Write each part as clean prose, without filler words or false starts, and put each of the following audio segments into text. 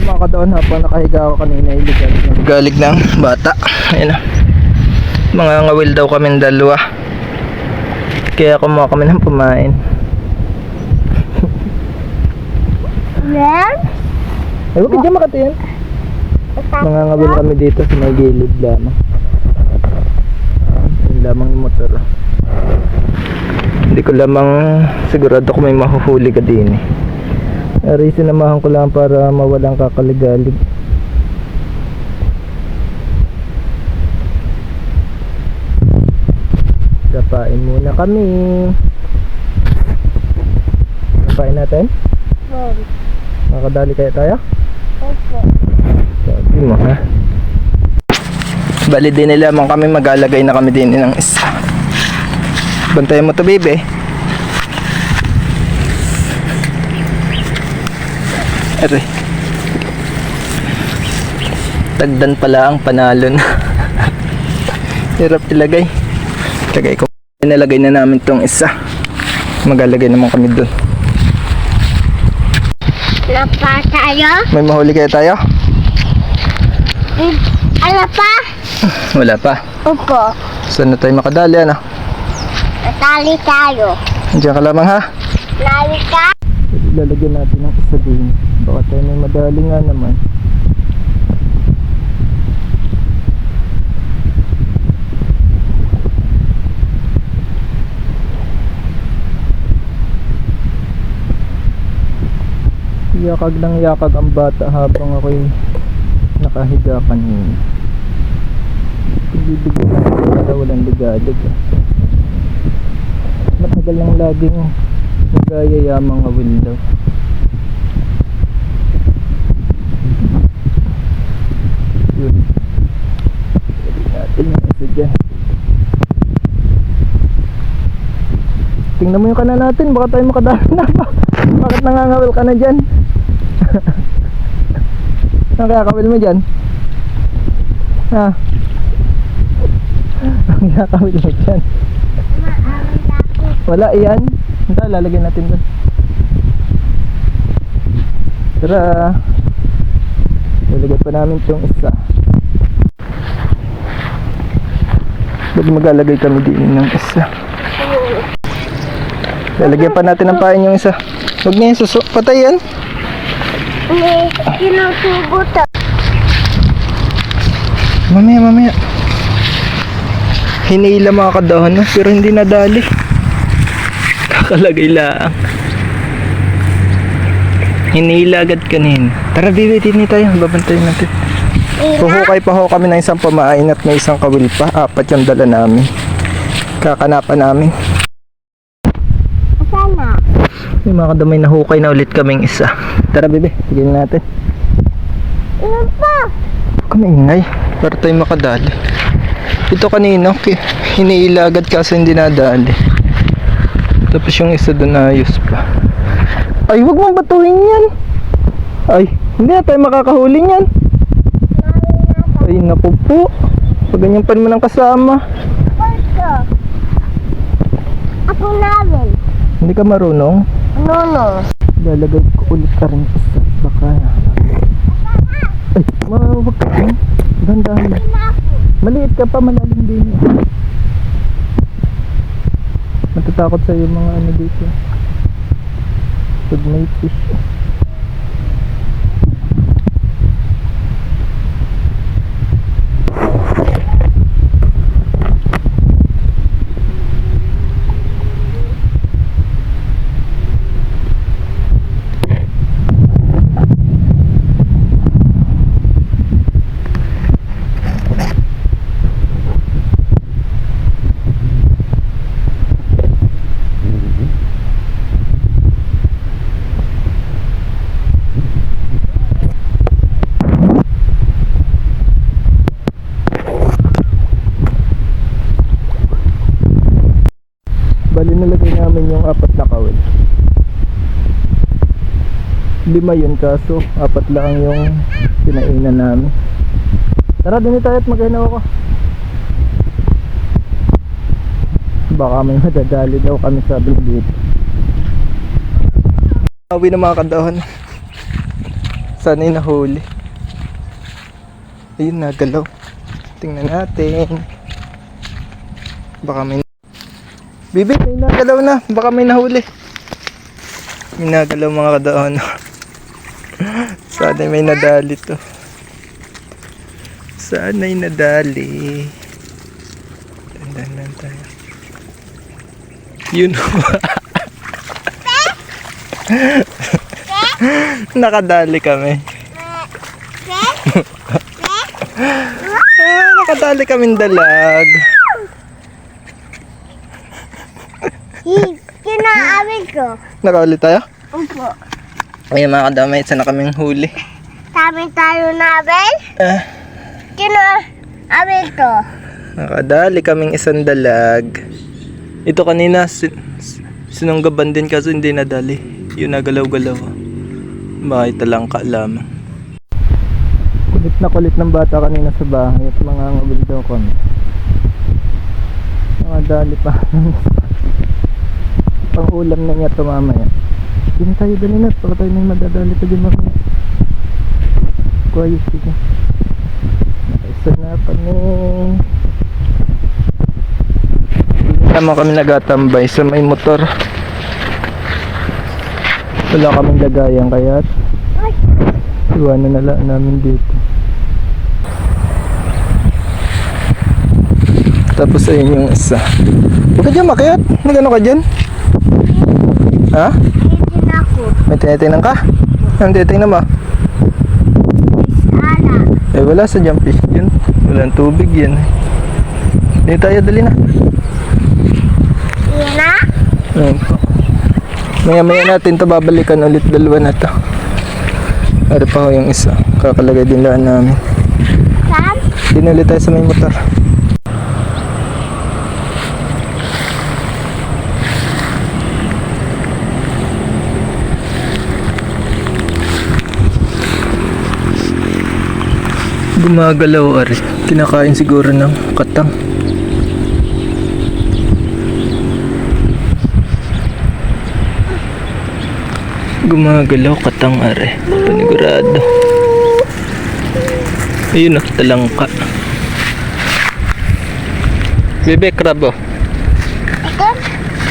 mga kadaon habang nakahiga ako kanina, galig ng bata. Ayun na. Mga ngawil daw kami dalawa. Kaya kumuha kami ng pumain. Yan? Ay, huwag ka dyan makatiyan. Mga ngawil kami dito sa may gilid lamang. Yun lamang yung motor. Hindi ko lamang sigurado kung may mahuhuli ka din eh. Ari, sinamahan ko lang para mawalang kakaligalig. Kapain muna kami. Kapain natin? Bon. Makakadali kaya tayo? Opo. Sabi mo ha. Bali din nila man kami, mag-alagay na kami din ng isa. Bantayan mo to, baby. Aray. Tagdan pala ang panalon. Hirap ilagay. Lagay ko. Nilagay na namin tong isa. Mag-alagay naman kami dun. Ano pa tayo? May mahuli kaya tayo? Ano pa? Wala pa. Opo. Saan na tayo makadali, ano? Natali tayo. Diyan ka lamang ha. Nali ka? Lalagyan natin ng isa din. Baka tayo may madali nga naman. Yakag ng yakag ang bata habang ako'y nakahiga kanina. Bibigyan natin para walang ligalig. Matagal lang laging nagayayamang ngawil daw. Yun. Pwede natin yung isa dyan. Tingnan mo yung kanan natin, baka tayo makadala na pa. Bakit nangangawil ka na dyan? Ano kaya kawil mo dyan? Ha? Ang kaya kawil mo dyan? Wala iyan. Ito, lalagyan natin doon. Tara. Lalagyan pa namin itong isa. Ba't maglalagay kami din ng isa? Lalagyan pa natin ng pain yung isa. Huwag niya yung suso. Patay yan. May sinusubo to. Mamaya. Hinila mga kadahon no? Pero hindi nadali. Kakalagay lang. Hinila agad kanina. Tara bibi, din tayo. Babantayin natin. Huhukay pa ho kami ng isang pamain at may isang kawil pa. 4 yung dala namin. Kakanapan namin. Sana. May mga kadamay na hukay na ulit kaming isa. Tara bibi, tignan natin. Ilan pa? Kumaingay para tayo makadali. Ito kanina hiniila agad kasi hindi nadali. Tapos yung isa doon ayos pa. Ay, wag mong batuhin yan. Ay, hindi na tayo makakahuli yan. Ay, naku po. Pag ganyan pa naman ang kasama. Ito. Ako namin. Hindi ka marunong. No. Lalagay ko ulit ka rin isa. Baka. Ay, wag ka rin. Dandahan. Maliit ka pa, malalim din. Matatakot sa iyo mga ano dito. Pag may fish. Bali nalagay namin yung 4 na kawil. 5 yun kaso 4 lang yung pinainan namin. Tara din tayo at maghainaw ako. Baka may madadali daw kami sabi dito. Awi na mga kadahon. Sana'y nahuli. Ayun, nagalaw. Tingnan natin. Baka may... Bibi, may nagalaw na. Baka may nahuli. May nagalaw mga kadaon. Sana'y may nadali to. Sana'y nadali. Dandan tayo. Yun. Nakadali kami. Nakadali kaming dalag. Kinaawin ko. Nakaulit tayo? Opo. Ayun mga kadamay, isa na kaming huli. Sabi tayo na, Abel? Kinaawin ko. Nakadali kaming isang dalag. Ito kanina, sinunggaban din kaso hindi nadali. Yun nagalaw-galaw. Makita lang ka lamang. Kulit na kulit ng bata kanina sa bahay at mga ngabil daw kami. Nakadali pa. Pang ulam na niya ito mamaya. Hindi tayo dali na, baka tayo may madadali pa din mamaya. Quiet sige. Nakaisa na pa ni. Hindi naman kami nagatambay sa may motor. Wala kaming lagayan kaya iwanan na lang namin dito. Tapos ayun yung isa. Huwag ka dyan makiat. Nagano ka dyan? Ha? Hindi na ako. May tinitingnan ka? Anong tinitingnan mo? Ala. Eh wala sa jump fish yun. Walang tubig yan. Hindi tayo dali na. Yan na? Ayun po. Maya natin to babalikan ulit, dalawa na to. Ano pa ho yung isa. Kakalagay din laan namin. Saan? Dinuli tayo sa may motor. Gumagalaw ari. Kinakain siguro ng katang. Gumagalaw katang ari. Panigurado. Ayun na, talangka. Bebe, krabo. Ito?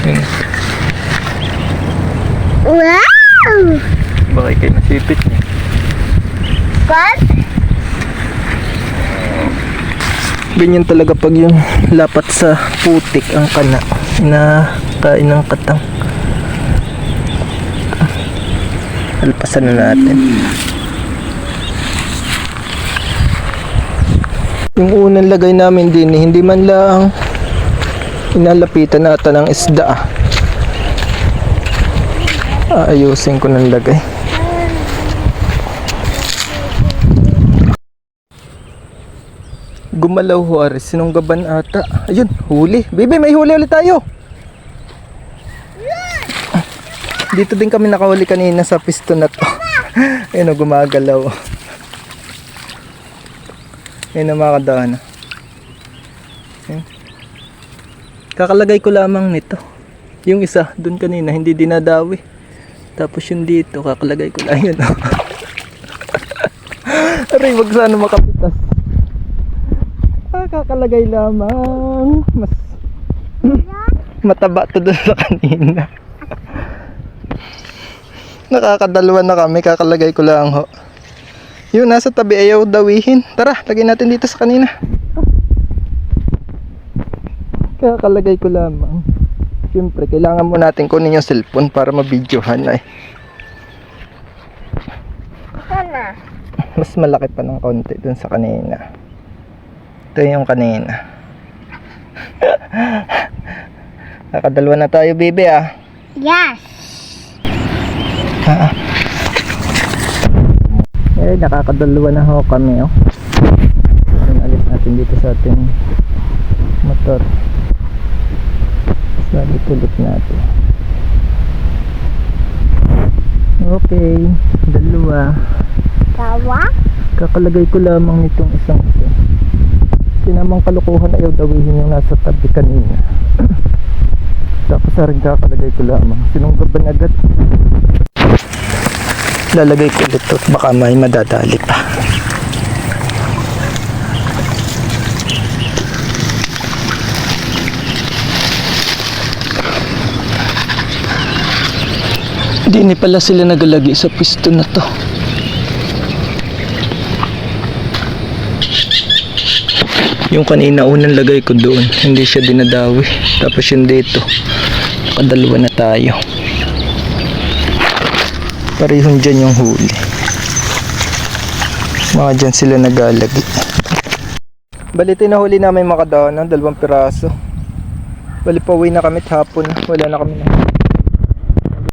Ayun. Wow! Baka kayo nasipit niya. What? Ganyan talaga pag yung lapat sa putik ang kana na kain ng katang. Alpasan na natin. Yung unang lagay namin din hindi man lang inalapitan natin ng isda. Aayusin ko ng lagay. Gumalaw ho aris, sinunggaban ata. Ayun, huli. Bibi, may huli ulit tayo. Dito din kami nakahuli kanina sa piston na to. Ayun o, gumagalaw. Ayun o mga kadaan. Ayun. Kakalagay ko lamang nito. Yung isa, dun kanina, hindi dinadawi. Tapos yung dito, kakalagay ko lang. Ayun o. Aray, wag sana makapitas. Kakalagay lamang. Mas mataba to doon sa kanina. Nakakadalawa na kami. Kakalagay ko lang ho. Yun, nasa tabi, ayaw dawihin. Tara, lagay natin dito sa kanina. Kakalagay ko lamang. Siyempre, kailangan mo natin kunin yung cellphone para mabidyohan ay. Sana. Mas malaki pa ng konti dun sa kanina. Ito yung kanina. Nakadalawa na tayo, baby ah. Yes. Eh, nakakadalawa na ho kami oh. Alit natin dito sa ating motor. Sabi ulit natin. Okay, dalawa. Tawa? Kakalagay ko lamang nitong isang ito. Sinamang kalukuhan ayaw dawihin yung nasa tabi kanina. Tapos rin kakalagay ko lamang. Sinunggaban agad. Lalagay ko ulit to. Baka may madadali pa. Hindi pala sila nagalagi sa pwesto na to. Yung kanina unang lagay ko doon, hindi siya dinadawi. Tapos yung dito, nakadalawa na tayo. Parehong dyan yung huli. Mga dyan sila nagalagi. Bali tinahuli namin mga kadaon, 2 piraso. Bali pauwi na kami hapon, wala na kami na.